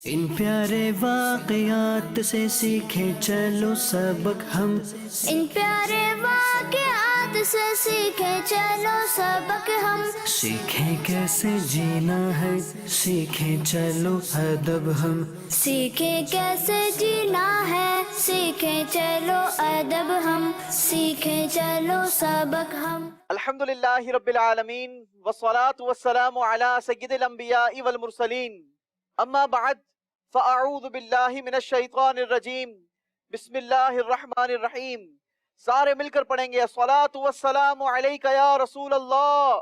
ان پیارے واقعات سے سیکھیں چلو سبق ہم، ان پیارے واقعات سے سیکھیں چلو سبق ہم، سیکھیں کیسے جینا ہے، سیکھیں چلو ادب ہم، سیکھیں کیسے جینا ہے، سیکھیں چلو ادب ہم، سیکھیں چلو سبق ہم۔ الحمدللہ رب العالمین والصلاة والسلام علی سید الانبیاء والمرسلین، اما بعد فاعوذ باللہ من الشیطان الرجیم، بسم اللہ الرحمن الرحیم۔ سارے مل کر پڑھیں گے الصلاة والسلام علیک یا رسول اللہ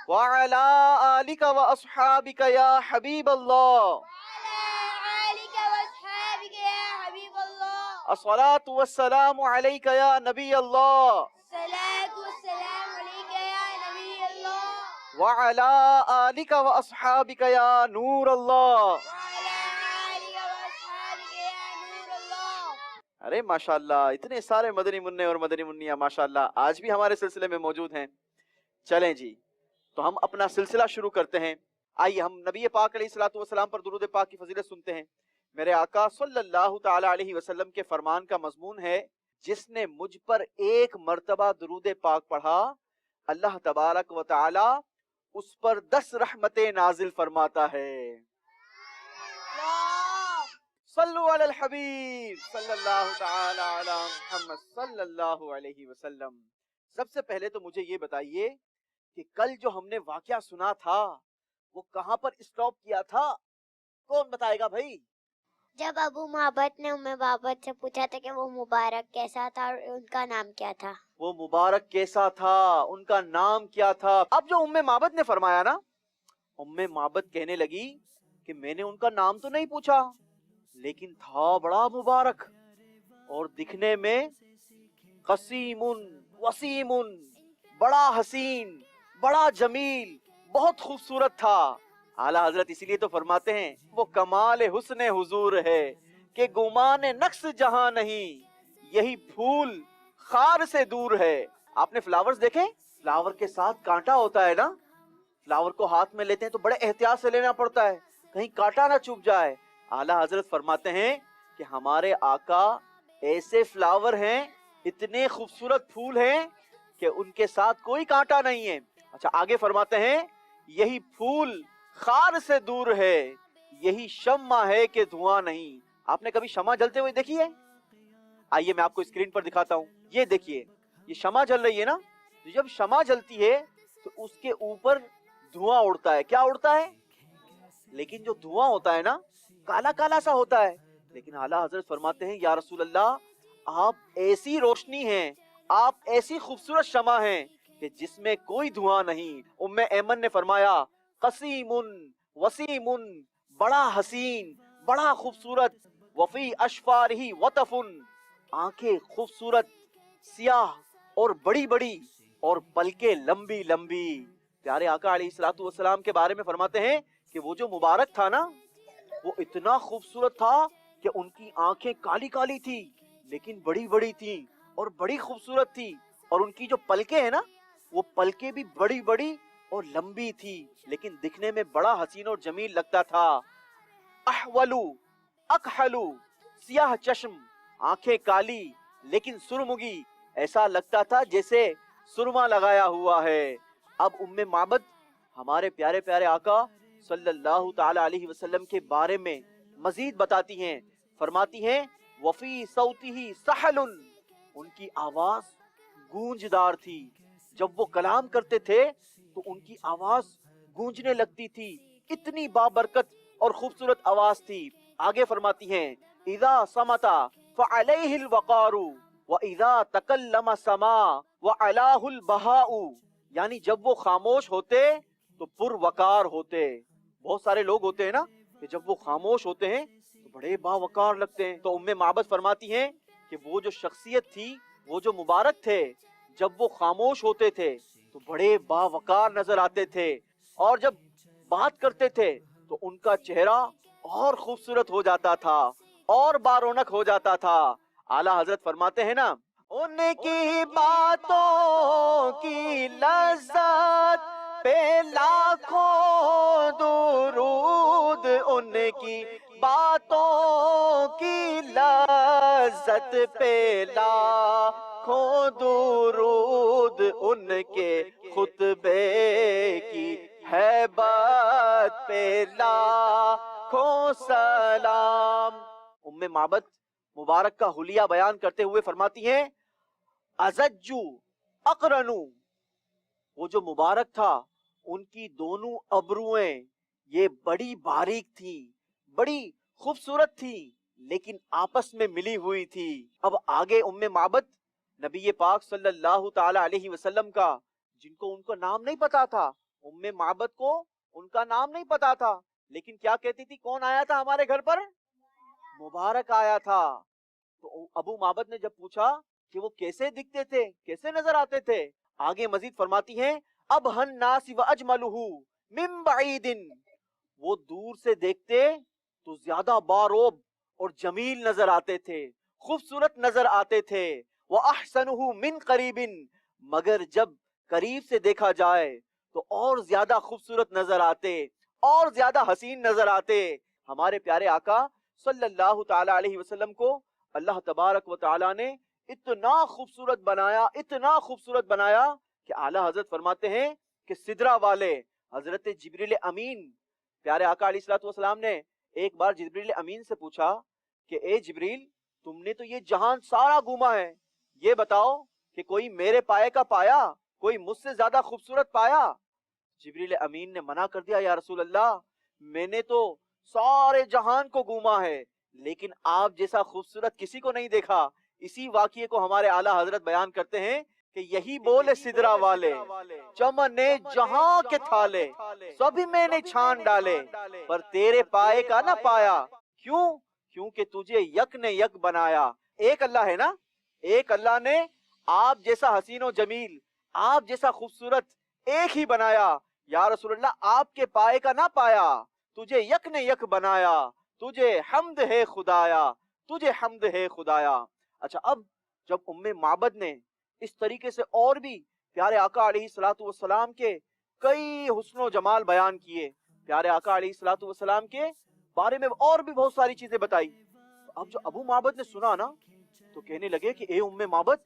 وعلی آلک واصحابک یا حبیب اللہ، الصلاة والسلام علیک یا نبی اللہ وعلی آلک واصحابک یا نور اللہ۔ ارے ماشاءاللہ اتنے سارے مدنی منع اور مدنی منیاں ماشاءاللہ آج بھی ہمارے سلسلے میں موجود ہیں۔ چلیں جی تو ہم اپنا سلسلہ شروع کرتے ہیں۔ آئیے ہم نبی پاک علیہ الصلوۃ والسلام پر درود پاک کی فضیلت سنتے ہیں۔ میرے آقا صلی اللہ تعالی علیہ وسلم کے فرمان کا مضمون ہے، جس نے مجھ پر ایک مرتبہ درود پاک پڑھا اللہ تبارک و تعالی اس پر 10 رحمتیں نازل فرماتا ہے۔ صلو علی الحبیب صلی اللہ تعالی علی محمد صلی اللہ علیہ وسلم۔ سب سے پہلے تو مجھے یہ بتائیے کہ کل جو ہم نے واقعہ سنا تھا وہ کہاں پر اسٹاپ کیا تھا؟ کون بتائے گا بھائی؟ جب ابو معبد نے ام بابت سے پوچھا تھا کہ وہ مبارک کیسا تھا اور ان کا نام کیا تھا۔ وہ مبارک کیسا تھا، ان کا نام کیا تھا۔ اب جو ام معبد نے فرمایا نا، ام معبد کہنے لگی کہ میں نے ان کا نام تو نہیں پوچھا، لیکن تھا بڑا مبارک اور دکھنے میں قسیم وسیم، بڑا حسین، بڑا جمیل، بہت خوبصورت تھا۔ اعلیٰ حضرت اسی لیے تو فرماتے ہیں وہ کمال حسن حضور ہے کہ گمان نقص جہاں نہیں، یہی پھول خار سے دور ہے۔ آپ نے فلاورز دیکھیں، فلاور کے ساتھ کانٹا ہوتا ہے نا، فلاور کو ہاتھ میں لیتے ہیں تو بڑے احتیاط سے لینا پڑتا ہے کہیں کانٹا نہ چبھ جائے۔ اعلیٰ حضرت فرماتے ہیں کہ ہمارے آقا ایسے فلاور ہیں، اتنے خوبصورت پھول ہیں کہ ان کے ساتھ کوئی کانٹا نہیں ہے۔ اچھا آگے فرماتے ہیں یہی پھول خار سے دور ہے، یہی شمع ہے کہ دھواں نہیں۔ آپ نے کبھی شمع جلتے ہوئے دیکھی ہے؟ آئیے میں آپ کو اسکرین پر دکھاتا ہوں۔ یہ دیکھیے، یہ شمع جل رہی ہے نا، جب شمع جلتی ہے تو اس کے اوپر دھواں اڑتا ہے۔ کیا اڑتا ہے؟ لیکن جو دھواں ہوتا ہے نا کالا کالا سا ہوتا ہے، لیکن اعلیٰ حضرت فرماتے ہیں یا رسول اللہ آپ ایسی روشنی ہیں، آپ ایسی خوبصورت شمع ہیں کہ جس میں کوئی دھواں نہیں۔ ام ایمن نے فرمایا قسیم وسیم، بڑا حسین، بڑا خوبصورت، وفی اشفارہ وطف، آنکھیں خوبصورت، سیاہ اور بڑی بڑی، اور پلکیں لمبی لمبی۔ پیارے آقا علیہ الصلوۃ والسلام کے بارے میں فرماتے ہیں کہ وہ جو مبارک تھا نا وہ اتنا خوبصورت تھا کہ ان کی آنکھیں کالی کالی تھی لیکن بڑی بڑی تھی اور بڑی خوبصورت تھی، اور ان کی جو پلکیں ہیں نا وہ پلکیں بھی بڑی بڑی اور لمبی تھی لیکن دکھنے میں بڑا حسین اور جمیل لگتا تھا۔ احولو اکحلو، سیاہ چشم، آنکھیں کالی لیکن سرمگی، ایسا لگتا تھا جیسے سرما لگایا ہوا ہے۔ اب ام معبد ہمارے پیارے پیارے آقا صلی اللہ تعالی علیہ وسلم کے بارے میں مزید بتاتی ہیں، فرماتی ہیں وفی صوتہ سحل، ان کی آواز گونجدار تھی، جب وہ کلام کرتے تھے تو ان کی آواز گونجنے لگتی تھی، اتنی بابرکت اور خوبصورت آواز تھی۔ آگے فرماتی ہیں اذا صمت فعلیہ الوقار واذا تکلم سما وعلاہ البہاء، یعنی جب وہ خاموش ہوتے تو پر وقار ہوتے۔ بہت سارے لوگ ہوتے ہیں نا کہ جب وہ خاموش ہوتے ہیں تو بڑے باوقار لگتے ہیں، تو ام معبد فرماتی ہیں کہ وہ جو شخصیت تھی، وہ جو مبارک تھے، جب وہ خاموش ہوتے تھے تو بڑے باوقار نظر آتے تھے، اور جب بات کرتے تھے تو ان کا چہرہ اور خوبصورت ہو جاتا تھا اور بارونق ہو جاتا تھا۔ اعلیٰ حضرت فرماتے ہیں نا ان کی باتوں کی لذت پہ لاکھوں ان کی باتوں کی لذت پہ لاکھوں درود، ان کے خطبے کی ہیبت پہ لاکھوں سلام۔ معبد مبارک کا حلیہ بیان کرتے ہوئے فرماتی ہیں ازجو اقرنو، وہ جو مبارک تھا ان کی دونوں ابروئیں یہ بڑی باریک تھی، بڑی خوبصورت تھی، لیکن آپس میں ملی ہوئی تھی۔ اب آگے معبد نبی پاک صلی اللہ تعالی علیہ وسلم کا، جن کو ان کا نام نہیں پتا تھا، معبد کو ان کا نام نہیں پتا تھا، لیکن کیا کہتی تھی کون آیا تھا ہمارے گھر پر؟ مبارک آیا تھا۔ تو معبد نے جب پوچھا کہ وہ کیسے دکھتے تھے، کیسے نظر آتے تھے، آگے مزید فرماتی ہیں اب ہن ناس و اجملہ من بعید، وہ دور سے دیکھتے تو زیادہ باروب اور جمیل نظر آتے تھے، خوبصورت نظر آتے تھے، وَأَحْسَنُهُ مِنْ قَرِيبٍ، مگر جب قریب سے دیکھا جائے تو اور زیادہ خوبصورت نظر آتے، اور زیادہ حسین نظر آتے۔ ہمارے پیارے آقا صلی اللہ تعالی علیہ وسلم کو اللہ تبارک و تعالی نے اتنا خوبصورت بنایا، اتنا خوبصورت بنایا کہ اعلیٰ حضرت فرماتے ہیں کہ سدرہ والے حضرت جبریل امین، پیارے آقا علیہ الصلوۃ والسلام نے ایک بار جبریل امین سے پوچھا کہ اے جبریل، تم نے تو یہ جہان سارا گھوما ہے، یہ بتاؤ کہ کوئی میرے پائے کا پایا، کوئی مجھ سے زیادہ خوبصورت پایا؟ جبریل امین نے منع کر دیا، یا رسول اللہ میں نے تو سارے جہان کو گھوما ہے، لیکن آپ جیسا خوبصورت کسی کو نہیں دیکھا۔ اسی واقعے کو ہمارے اعلیٰ حضرت بیان کرتے ہیں کہ یہی بولے سدرہ والے، چمنے جہاں کے تھالے سبھی میں نے چھان ڈالے، پر تیرے پائے کا نہ پایا، کیوں؟ کیونکہ تجھے یک نے یک بنایا۔ ایک اللہ ہے نا، ایک اللہ نے آپ جیسا حسین و جمیل، آپ جیسا خوبصورت ایک ہی بنایا۔ یا رسول اللہ آپ کے پائے کا نہ پایا، تجھے یک نے یک بنایا، تجھے حمد ہے خدایا، تجھے حمد ہے خدایا۔ اچھا، اب جب معبد نے اس طریقے سے اور بھی پیارے آقا علیہ الصلوۃ والسلام کے کئی حسن و جمال بیان کیے، پیارے آقا علیہ الصلوۃ والسلام کے بارے میں اور بھی بہت ساری چیزیں بتائی، اب جو معبد نے سنا نا تو کہنے لگے کہ اے معبد،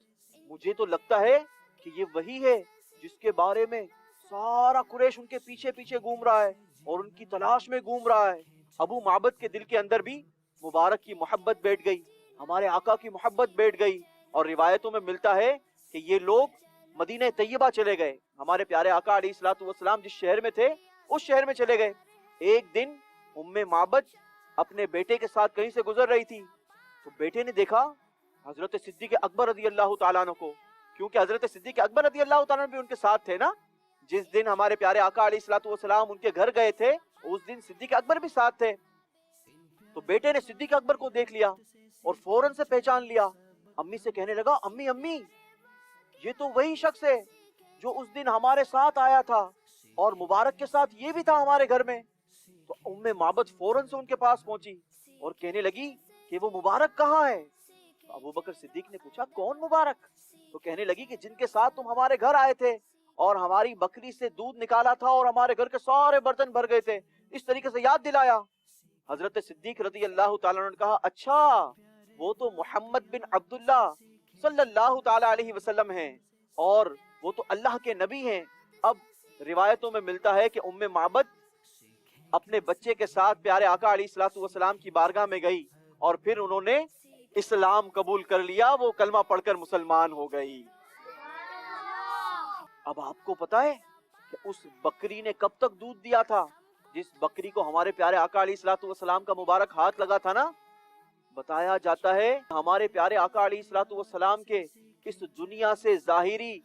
مجھے تو لگتا ہے کہ یہ وہی ہے جس کے بارے میں سارا قریش ان کے پیچھے پیچھے گھوم رہا ہے اور ان کی تلاش میں گھوم رہا ہے۔ معبد کے دل کے اندر بھی مبارک کی محبت بیٹھ گئی، ہمارے آقا کی محبت بیٹھ گئی، اور روایتوں میں ملتا ہے کہ یہ لوگ مدینہ طیبہ چلے گئے، ہمارے پیارے آقا علیہ الصلوۃ والسلام جس شہر میں تھے اس شہر میں چلے گئے۔ ایک دن معبد اپنے بیٹے کے ساتھ کہیں سے گزر رہی تھی تو بیٹے نے دیکھا حضرت صدیق اکبر رضی اللہ تعالیٰ عنہ کو، کیونکہ حضرت صدیق اکبر رضی اللہ تعالیٰ عنہ بھی ان کے ساتھ تھے نا، جس دن ہمارے پیارے آقا علیہ الصلوۃ والسلام ان کے گھر گئے تھے اس دن صدیق اکبر بھی ساتھ تھے۔ تو بیٹے نے صدیق اکبر کو دیکھ لیا اور فوراً سے پہچان لیا، امی سے کہنے لگا امی امی یہ تو وہی شخص ہے جو اس دن ہمارے ساتھ آیا تھا اور مبارک کے ساتھ یہ بھی تھا ہمارے گھر میں۔ تو معبد فوراً سے ان کے پاس پہنچی اور کہنے لگی کہ وہ مبارک کہاں ہے؟ تو ابوبکر صدیق نے پوچھا کون مبارک؟ تو کہنے لگی کہ جن کے ساتھ تم ہمارے گھر آئے تھے اور ہماری بکری سے دودھ نکالا تھا اور ہمارے گھر کے سارے برتن بھر گئے تھے، اس طریقے سے یاد دلایا۔ حضرت صدیق رضی اللہ تعالیٰ عنہ نے کہا اچھا وہ تو محمد بن عبداللہ صلی اللہ تعالیٰ علیہ وسلم ہیں اور وہ تو اللہ کے نبی ہیں۔ اب روایتوں میں ملتا ہے کہ معبد اپنے بچے کے ساتھ پیارے آقا علیہ الصلوۃ والسلام کی بارگاہ میں گئی اور پھر انہوں نے اسلام قبول کر لیا، وہ کلمہ پڑھ کر مسلمان ہو گئی۔ اب آپ کو پتا ہے کہ اس بکری نے کب تک دودھ دیا تھا؟ جس بکری کو ہمارے پیارے آقا علیہ الصلوۃ والسلام کا مبارک ہاتھ لگا تھا نا، بتایا جاتا ہے ہمارے پیارے آقا علیہ الصلوۃ والسلام کے اس دنیا سے ظاہری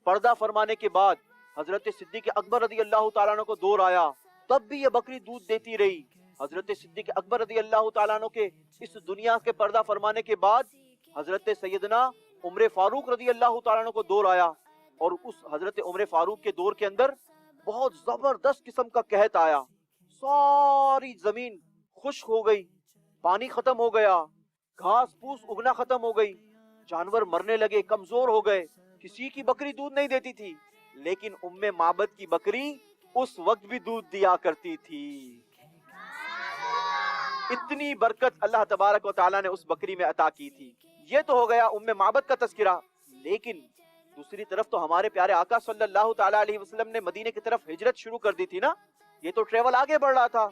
پردہ فرمانے کے بعد حضرت صدیق اکبر رضی اللہ تعالیٰ عنہ کو دور آیا، تب بھی یہ بکری دودھ دیتی رہی۔ حضرت صدیق اکبر رضی اللہ تعالیٰ عنہ کے اس دنیا کے پردہ فرمانے کے بعد حضرت سیدنا عمر فاروق رضی اللہ تعالیٰ عنہ کو دور آیا، اور اس حضرت عمر فاروق کے دور کے اندر بہت زبردست قسم کا قحط آیا، ساری زمین خشک ہو گئی، پانی ختم ہو گیا، گھاس پھوس اگنا ختم ہو گئی، جانور مرنے لگے، کمزور ہو گئے، کسی کی بکری دودھ نہیں دیتی تھی، لیکن معبد کی بکری اس وقت بھی دودھ دیا کرتی تھی۔ اتنی برکت اللہ تبارک و تعالیٰ نے اس بکری میں عطا کی تھی. یہ تو ہو گیا معبد کا تذکرہ. لیکن دوسری طرف تو ہمارے پیارے آقا صلی اللہ تعالیٰ علیہ وسلم نے مدینے کی طرف ہجرت شروع کر دی تھی نا. یہ تو ٹریول آگے بڑھ رہا تھا.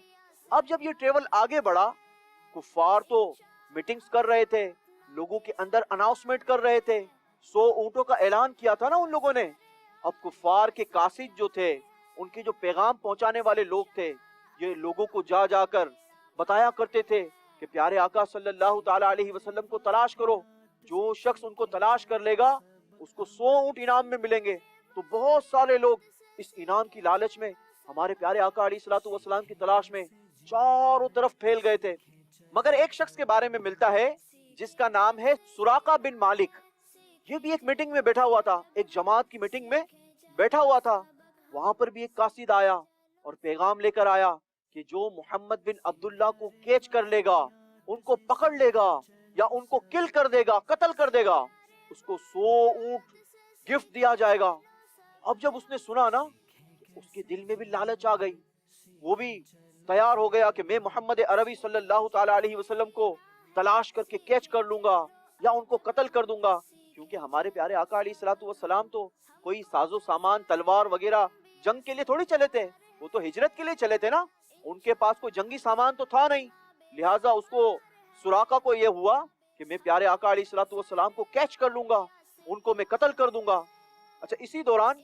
اب جب یہ ٹریول آگے بڑھا، کفار تو میٹنگز کر رہے تھے، لوگوں کے اندر اناؤنسمنٹ کر رہے تھے. 100 اونٹوں کا اعلان کیا تھا نا ان لوگوں نے. اب کفار کے قاصد جو تھے، ان کے جو پیغام پہنچانے والے لوگ تھے، یہ لوگوں کو جا جا کر بتایا کرتے تھے کہ پیارے آقا صلی اللہ تعالیٰ علیہ وسلم کو تلاش کرو. جو شخص ان کو تلاش کر لے گا اس کو 100 اونٹ انعام میں ملیں گے. تو بہت سارے لوگ اس انعام کی لالچ میں ہمارے پیارے آقا علیہ الصلوۃ والسلام کی تلاش میں چاروں طرف پھیل گئے تھے. مگر ایک شخص کے بارے میں ملتا ہے جس کا نام ہے سراقہ بن مالک. یہ بھی ایک میٹنگ میں بیٹھا ہوا تھا، ایک جماعت کی میٹنگ میں بیٹھا ہوا تھا. وہاں پر بھی ایک قاصد آیا اور پیغام لے کر آیا کہ جو محمد بن عبداللہ کو کیچ کر لے گا، ان کو پکڑ لے گا یا ان کو کل کر دے گا، قتل کر دے گا، اس کو 100 اونٹ گفٹ دیا جائے گا. اب جب اس نے سنا نا، اس کے دل میں بھی لالچ آ گئی. وہ بھی تیار ہو گیا کہ میں محمد عربی صلی اللہ تعالیٰ علیہ وسلم کو تلاش کر کے کیچ کر لوں گا یا ان کو قتل کر دوں گا. کیونکہ ہمارے پیارے آقا علیہ الصلوۃ والسلام تو کوئی ساز و سامان تلوار وغیرہ جنگ کے لیے تھوڑی چلے تھے، وہ تو ہجرت کے لیے چلے تھے نا. ان کے پاس کوئی جنگی سامان تو تھا نہیں. لہٰذا اس کو سراقہ کو یہ ہوا کہ میں پیارے آقا علیہ الصلوۃ والسلام کو کیچ کر لوں گا، ان کو میں قتل کر دوں گا. اچھا، اسی دوران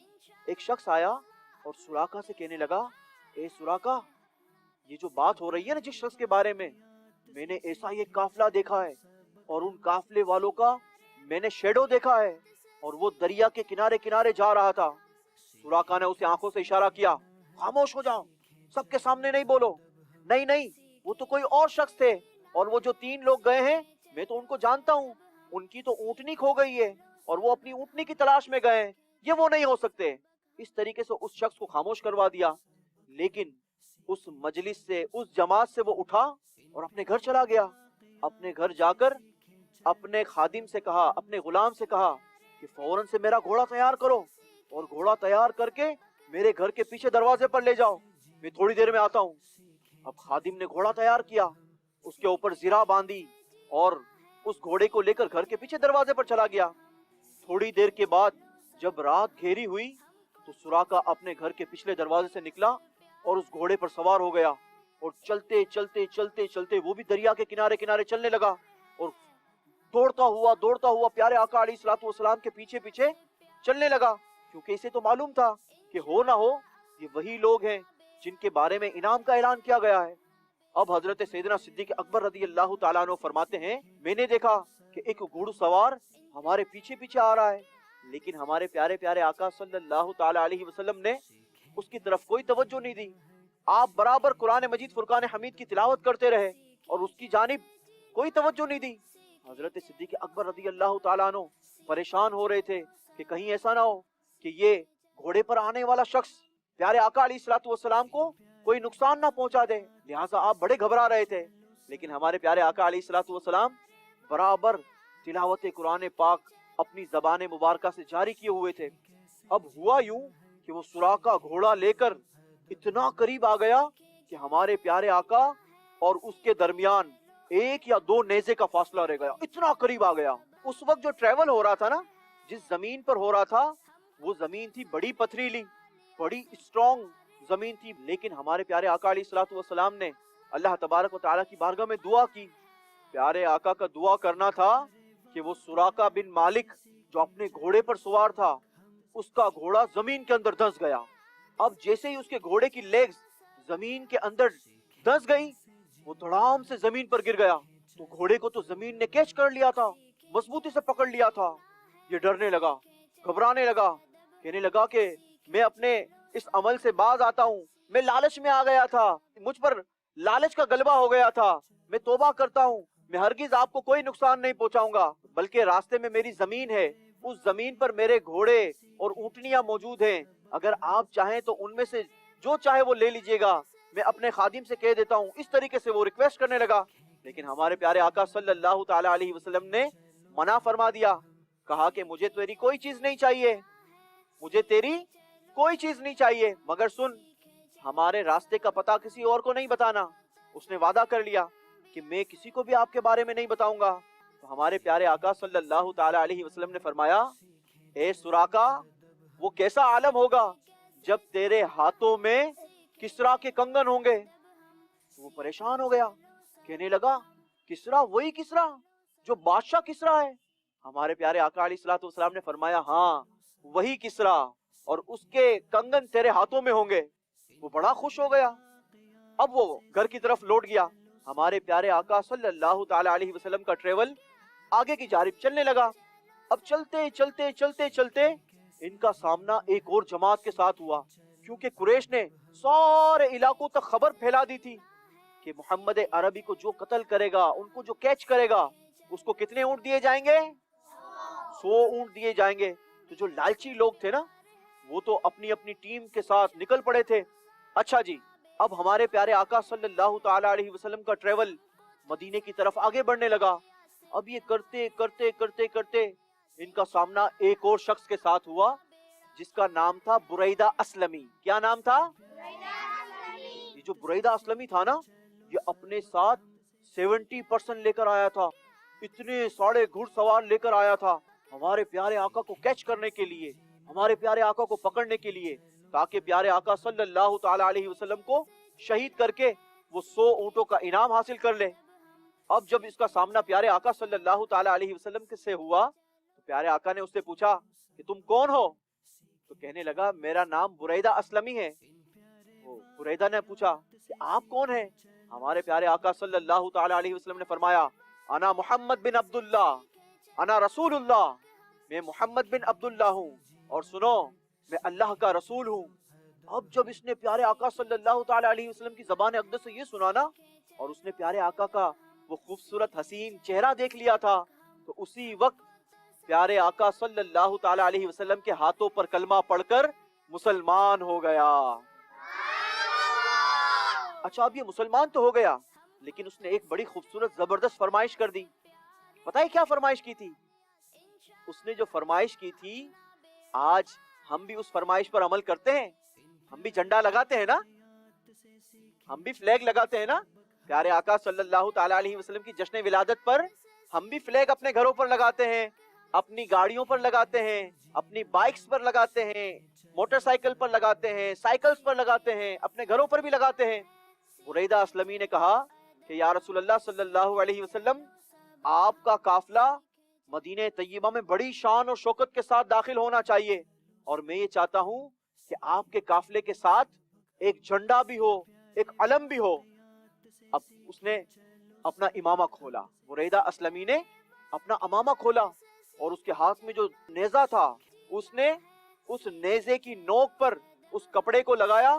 ایک شخص آیا اور سراقہ سے کہنے لگا، اے سراقہ، یہ جو بات ہو رہی ہے نا جس شخص کے بارے میں نے ایسا یہ قافلہ دیکھا ہے اور ان قافلے والوں کا میں نے شیڈو دیکھا ہے اور وہ دریا کے کنارے کنارے جا رہا تھا. سراقہ نے اسے آنکھوں سے اشارہ کیا، خاموش ہو جاؤ، سب کے سامنے نہیں بولو. نہیں، وہ تو کوئی اور شخص تھے، اور وہ جو 3 لوگ گئے ہیں میں تو ان کو جانتا ہوں. ان کی تو اونٹنی کھو گئی ہے اور وہ اپنی اونٹنی کی تلاش میں گئے ہیں، یہ وہ نہیں ہو سکتے. اس طریقے سے اس شخص کو خاموش کروا دیا. لیکن اس مجلس سے، اس جماعت سے وہ اٹھا اور اپنے گھر چلا گیا. اپنے گھر جا کر اپنے خادم سے کہا، اپنے غلام سے کہا کہ فوراً سے میرا گھوڑا تیار کرو اور گھوڑا تیار کر کے میرے گھر کے پیچھے دروازے پر لے جاؤ، میں تھوڑی دیر میں آتا ہوں. اب خادم نے گھوڑا تیار کیا، اس کے اوپر زرہ باندھی اور اس گھوڑے کو لے کر گھر کے پیچھے دروازے پر چلا گیا. تھوڑی دیر کے بعد جب رات گھیری ہوئی تو سراقہ اپنے گھر کے پچھلے دروازے سے نکلا اور اس گھوڑے پر سوار ہو گیا اور چلتے چلتے وہ بھی دریا کے کنارے کنارے چلنے لگا اور دوڑتا ہوا پیارے آقا علیہ الصلوۃ والسلام کے پیچھے پیچھے چلنے لگا. کیونکہ اسے تو معلوم تھا کہ ہو نہ ہو یہ وہی لوگ ہیں جن کے بارے میں انعام کا اعلان کیا گیا ہے. اب حضرت سیدنا صدیق اکبر رضی اللہ تعالیٰ عنہ فرماتے ہیں، میں نے دیکھا کہ ایک گھوڑ سوار ہمارے پیچھے پیچھے آ رہا ہے، لیکن ہمارے پیارے پیارے آقا صلی اللہ تعالیٰ علیہ وسلم نے اس کی طرف کوئی توجہ نہیں دی. آپ برابر قرآن مجید فرقان حمید کی تلاوت کرتے رہے اور اس کی جانب کوئی توجہ نہیں دی. حضرت صدیق اکبر رضی اللہ تعالیٰ عنہ پریشان ہو رہے تھے کہ کہیں ایسا نہ ہو کہ یہ گھوڑے پر آنے والا شخص پیارے آقا علیہ الصلوۃ والسلام کو کوئی نقصان نہ پہنچا دے. لہٰذا آپ بڑے گھبرا رہے تھے. لیکن ہمارے پیارے آقا علیہ الصلوۃ والسلام برابر تلاوت قرآن پاک اپنی زبان مبارکہ سے جاری کیے ہوئے تھے. اب ہوا یوں کہ وہ سراقہ گھوڑا لے کر اتنا قریب آ گیا کہ ہمارے پیارے آقا اور اس کے درمیان 1 یا 2 نیزے کا فاصلہ رہ گیا. اتنا قریب آ گیا. اس وقت جو ٹریول ہو رہا تھا نا، جس زمین پر ہو رہا تھا، وہ زمین تھی بڑی پتھریلی، بڑی اسٹرانگ زمین تھی. لیکن ہمارے پیارے آقا علیہ الصلوۃ والسلام نے اللہ تبارک و تعالیٰ کی بارگاہ میں دعا کی. پیارے آقا کا دعا کرنا تھا کہ وہ سراقہ بن مالک جو اپنے گھوڑے پر سوار تھا، اس کا گھوڑا زمین کے اندر دھنس گیا. اب جیسے ہی اس کے گھوڑے کی لیگز زمین کے اندر دھنس گئی، وہ دھڑام سے زمین پر گر گیا. تو گھوڑے کو تو زمین نے کیچ کر لیا تھا، مضبوطی سے پکڑ لیا تھا. یہ ڈرنے لگا، گھبرانے لگا، کہنے لگا کہ میں اپنے اس عمل سے باز آتا ہوں، میں لالچ میں آ گیا تھا، مجھ پر لالچ کا غلبہ ہو گیا تھا، میں توبہ کرتا ہوں، میں ہرگز آپ کو کوئی نقصان نہیں پہنچاؤں گا، بلکہ راستے میں میری زمین ہے، اس زمین پر میرے گھوڑے اور اونٹنیاں موجود ہیں، اگر آپ چاہیں تو ان میں سے جو چاہے وہ لے لیجئے گا، میں اپنے خادم سے کہہ دیتا ہوں. اس طریقے سے وہ ریکویسٹ کرنے لگا. لیکن ہمارے پیارے آقا صلی اللہ تعالی علیہ وسلم نے منع فرما دیا. کہا کہ مجھے تیری کوئی چیز نہیں چاہیے، مجھے تیری کوئی چیز نہیں چاہیے، مگر سن، ہمارے راستے کا پتہ کسی اور کو نہیں بتانا. اس نے وعدہ کر لیا کہ میں کسی کو بھی آپ کے بارے میں نہیں بتاؤں گا. تو ہمارے پیارے آقا صلی اللہ تعالی علیہ وسلم نے فرمایا اے سراقہ وہ کیسا عالم ہوگا جب تیرے ہاتھوں میں کسرا کے کنگن ہوں گے. وہ پریشان ہو گیا, کہنے لگا کسرا وہی کسرا جو بادشاہ کسرا ہے؟ ہمارے پیارے آقا علیہ الصلوۃ والسلام نے فرمایا ہاں وہی کسرا, اور اس کے کنگن تیرے ہاتھوں میں ہوں گے. وہ بڑا خوش ہو گیا. اب وہ گھر کی طرف لوٹ گیا. ہمارے پیارے آقا صلی اللہ تعالی علیہ وسلم کا ٹریول آگے کی جانب چلنے لگا. اب چلتے چلتے چلتے چلتے ان کا سامنا ایک اور جماعت کے ساتھ ہوا, کیونکہ قریش نے سارے علاقوں تک خبر پھیلا دی تھی کہ محمد عربی کو جو قتل کرے گا, ان کو جو کیچ کرے گا, اس کو کتنے اونٹ دیے جائیں گے؟ 100 اونٹ دیے جائیں گے. تو جو لالچی لوگ تھے نا وہ تو اپنی اپنی ٹیم کے ساتھ نکل پڑے تھے. اچھا جی, اب ہمارے پیارے آقا صلی اللہ تعالی علیہ وسلم کا ٹریول مدینے کی طرف آگے بڑھنے لگا. اب یہ کرتے کرتے کرتے کرتے ان کا سامنا ایک اور شخص کے ساتھ ہوا جس کا نام تھا بریدہ اسلمی. کیا نام تھا؟ یہ جو بریدہ اسلمی تھا نا یہ اپنے ساتھ 70% لے کر آیا تھا. اتنے سارے گھڑ سوار لے کر آیا تھا ہمارے پیارے آقا کو کیچ کرنے کے لیے, ہمارے پیارے آقا کو پکڑنے کے لیے, تاکہ پیارے آقا صلی اللہ تعالی علیہ وسلم کو شہید کر کے وہ 100 اونٹوں کا انعام حاصل کر لے. اب جب اس کا سامنا پیارے آقا صلی اللہ تعالی علیہ وسلم سے ہوا تو پیارے آقا نے اس سے پوچھا کہ تم کون ہو؟ تو کہنے لگا میرا نام بریدہ اسلمی ہے. بریدہ نے پوچھا کہ آپ کون ہیں؟ ہمارے پیارے آقا صلی اللہ تعالی علیہ وسلم نے فرمایا انا محمد بن عبداللہ انا رسول اللہ, میں محمد بن عبداللہ ہوں, اور سنو میں اللہ کا رسول ہوں. اب جب اس نے پیارے آقا صلی اللہ تعالی علیہ وسلم کی زبان اقدس سے یہ سنا نا, اور اس نے پیارے آقا کا وہ خوبصورت حسین چہرہ دیکھ لیا تھا, تو اسی وقت پیارے آقا صلی اللہ تعالی علیہ وسلم کے ہاتھوں پر کلمہ پڑھ کر مسلمان ہو گیا. اچھا اب یہ مسلمان تو ہو گیا, لیکن اس نے ایک بڑی خوبصورت زبردست فرمائش کر دی. پتہ ہے کیا فرمائش کی تھی؟ اس نے جو فرمائش کی تھی آج ہم بھی اس فرمائش پر عمل کرتے ہیں. ہم بھی جھنڈا لگاتے ہیں نا, ہم بھی فلیگ لگاتے ہیں نا. پیارے آقا صلی اللہ تعالی علیہ وسلم کی جشن ولادت پر ہم بھی فلیگ اپنے گھروں پر لگاتے ہیں, اپنی گاڑیوں پر لگاتے ہیں, اپنی بائکس پر لگاتے ہیں, موٹر سائیکل پر لگاتے ہیں, سائیکلز پر لگاتے ہیں, اپنے گھروں پر بھی لگاتے ہیں. بریدہ اسلمی نے کہا کہ یا رسول اللہ صلی اللہ علیہ وسلم آپ کا قافلہ مدینہ طیبہ میں بڑی شان اور شوکت کے ساتھ داخل ہونا چاہیے, اور میں یہ چاہتا ہوں کہ آپ کے قافلے کے ساتھ ایک جھنڈا بھی ہو, ایک علم بھی ہو. اب اس نے اپنا امامہ کھولا, بریدہ اسلمی نے اپنا امامہ کھولا, اور اس کے ہاتھ میں جو نیزہ تھا اس نے اس نیزے کی نوک پر اس کپڑے کو لگایا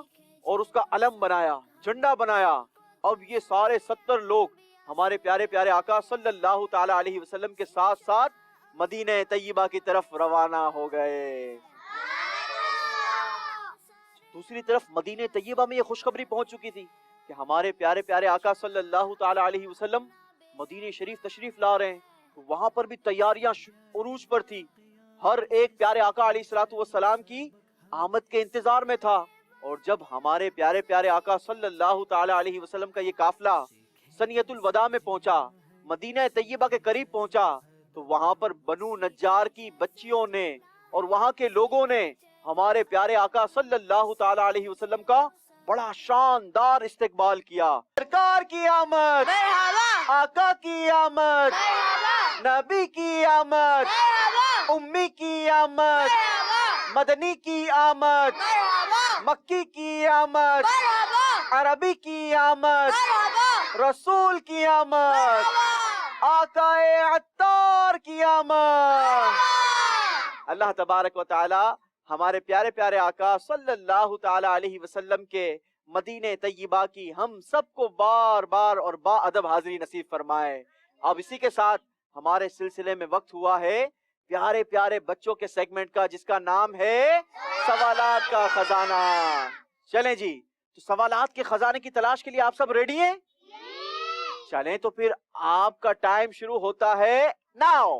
اور اس کا علم بنایا, جھنڈا بنایا. اب یہ سارے 70 لوگ ہمارے پیارے پیارے آقا صلی اللہ تعالی علیہ وسلم کے ساتھ ساتھ مدینہ طیبہ کی طرف روانہ ہو گئے. دوسری طرف مدینہ طیبہ میں یہ خوشخبری پہنچ چکی تھی کہ ہمارے پیارے پیارے آقا صلی اللہ تعالی علیہ وسلم مدینہ شریف تشریف لا رہے ہیں. وہاں پر بھی تیاریاں عروج پر تھی. ہر ایک پیارے آقا علیہ الصلوۃ والسلام کی آمد کے انتظار میں تھا. اور جب ہمارے پیارے پیارے آقا صلی اللہ تعالی علیہ وسلم کا یہ قافلہ سنیت الوداع میں پہنچا, مدینہ طیبہ کے قریب پہنچا, تو وہاں پر بنو نجار کی بچیوں نے اور وہاں کے لوگوں نے ہمارے پیارے آقا صلی اللہ تعالی علیہ وسلم کا بڑا شاندار استقبال کیا. سرکار کی آمد, آقا کی آمد, نبی کی آمد, امی کی آمد, مدنی کی آمد, مکی کی آمد, عربی کی آمد, رسول کی آمد, آقا عطار کی آمد. اللہ تبارک و تعالی ہمارے پیارے پیارے آقا صلی اللہ تعالی علیہ وسلم کے مدینہ طیبہ کی ہم سب کو بار بار اور با ادب حاضری نصیب فرمائے. اب اسی کے ساتھ ہمارے سلسلے میں وقت ہوا ہے پیارے پیارے بچوں کے سیگمنٹ کا, جس کا نام ہے سوالات کا خزانہ. چلیں جی, تو سوالات کے خزانے کی تلاش کے لیے آپ سب ریڈی ہیں؟ چلیں تو پھر آپ کا ٹائم شروع ہوتا ہے ناؤ.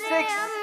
6,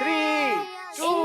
3, 2,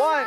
1।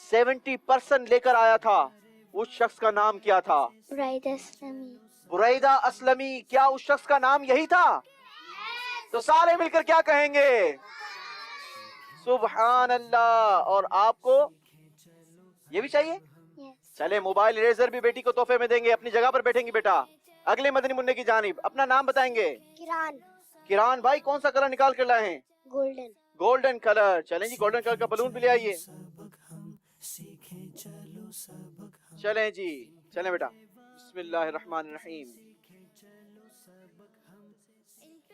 70% لے کر آیا تھا، اس شخص کا نام کیا تھا؟ بریدہ اسلمی. کیا اس شخص کا نام یہی تھا؟ تو سارے مل کر کیا کہیں گے؟ سبحان اللہ. اور آپ کو یہ بھی چاہیے؟ چلے موبائل اریزر بھی بیٹی کو تحفے میں دیں گے. اپنی جگہ پر بیٹھیں گی بیٹا. اگلے مدنی منع کی جانب اپنا نام بتائیں گے. کران بھائی کون سا کلر نکال کر لائے ہیں؟ Golden colour. چلیں جی گولڈن کلر کا بلون بھی لے آئیے. چلیں جی چلیں بیٹا. بسم اللہ الرحمن الرحیم.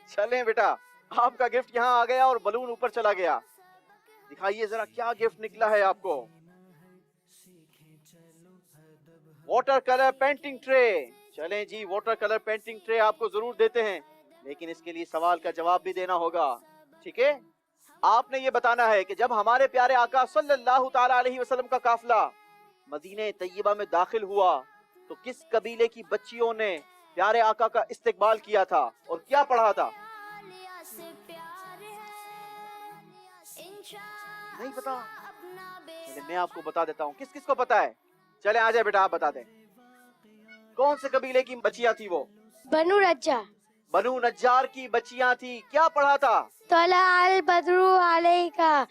چلیں بیٹا آپ کا گفٹ یہاں آ گیا اور بلون اوپر چلا گیا. دکھائیے ذرا کیا گفٹ نکلا ہے آپ کو. Water colour painting tray. چلیں جی واٹر کلر پینٹنگ ٹرے آپ کو ضرور دیتے ہیں، لیکن اس کے لیے سوال کا جواب بھی دینا ہوگا. ٹھیک ہے؟ آپ نے یہ بتانا ہے کہ جب ہمارے پیارے آقا صلی اللہ تعالی علیہ وسلم کا قافلہ مدینہ طیبہ میں داخل ہوا تو کس قبیلے کی بچیوں نے پیارے آقا کا استقبال کیا تھا اور کیا پڑھا تھا؟ نہیں پتا؟ چلے میں آپ کو بتا دیتا ہوں. کس کس کو پتا ہے؟ چلے آ جائے بیٹا آپ بتا دیں. کون سے قبیلے کی بچیاں تھی وہ؟ بنو نجار. بنو نجار کی بچیاں تھی. کیا پڑھا تھا؟ طلع البدر علیکا.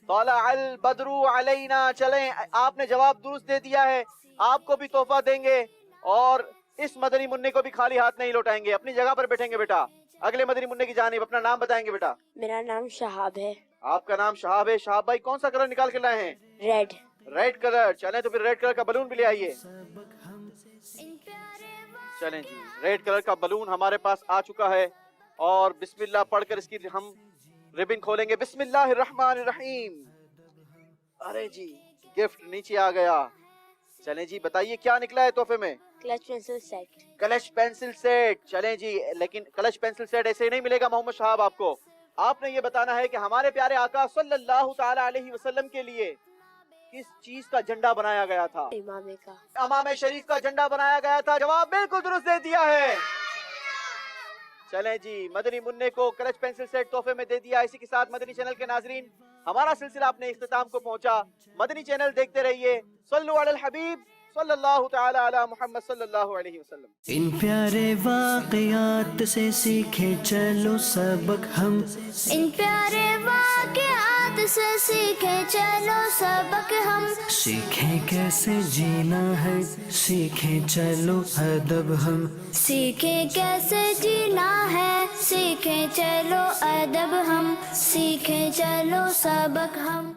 طلع البدر علینا. چلیں آپ نے جواب درست دے دیا ہے. آپ کو بھی تحفہ دیں گے اور اس مدنی منع کو بھی خالی ہاتھ نہیں لوٹائیں گے. اپنی جگہ پر بیٹھیں گے بیٹا. اگلے مدنی منع کی جانب اپنا نام بتائیں گے بیٹا. میرا نام شہاب ہے. آپ کا نام شہاب ہے. شہاب بھائی کون سا کلر نکال کے لائے ہیں؟ ریڈ. Red colour. چلیں تو پھر ریڈ کلر کا بلون بھی لے آئیے. چلیں جی ریڈ کلر کا بلون ہمارے پاس آ چکا ہے اور بسم اللہ پڑھ کر اس کی ہم ربن کھولیں گے. بسم اللہ الرحمن الرحیم. ارے جی گفٹ نیچے آ گیا. چلیں جی بتائیے کیا نکلا ہے تحفے میں؟ Clutch pencil set. Clutch pencil set. چلیں جی لیکن کلچ پینسل سیٹ ایسے ہی نہیں ملے گا محمد شہاب آپ کو. آپ نے یہ بتانا ہے کہ ہمارے پیارے آقا صلی اللہ تعالی علیہ وسلم کے لیے کس چیز کا جھنڈا بنایا گیا تھا؟ امامے کا. امام شریف کا جھنڈا بنایا گیا تھا. جواب بالکل درست دے دیا ہے. چلیں جی مدنی منع کو کلچ پینسل سیٹ تحفے میں دے دیا. اسی کے ساتھ مدنی چینل کے ناظرین ہمارا سلسلہ اپنے اختتام کو پہنچا. مدنی چینل دیکھتے رہیے. صلو علی الحبیب صلی اللہ تعالی علی محمد صلی اللہ علیہ وسلم. ان پیارے واقعات سے سیکھے چلو سبق ہم. ان پیارے واقعات سے سیکھے چلو سبق ہم. سیکھیں کیسے جینا ہے سیکھیں چلو ادب ہم. سیکھیں کیسے جینا ہے سیکھیں چلو ادب ہم. سیکھیں چلو سبق ہم.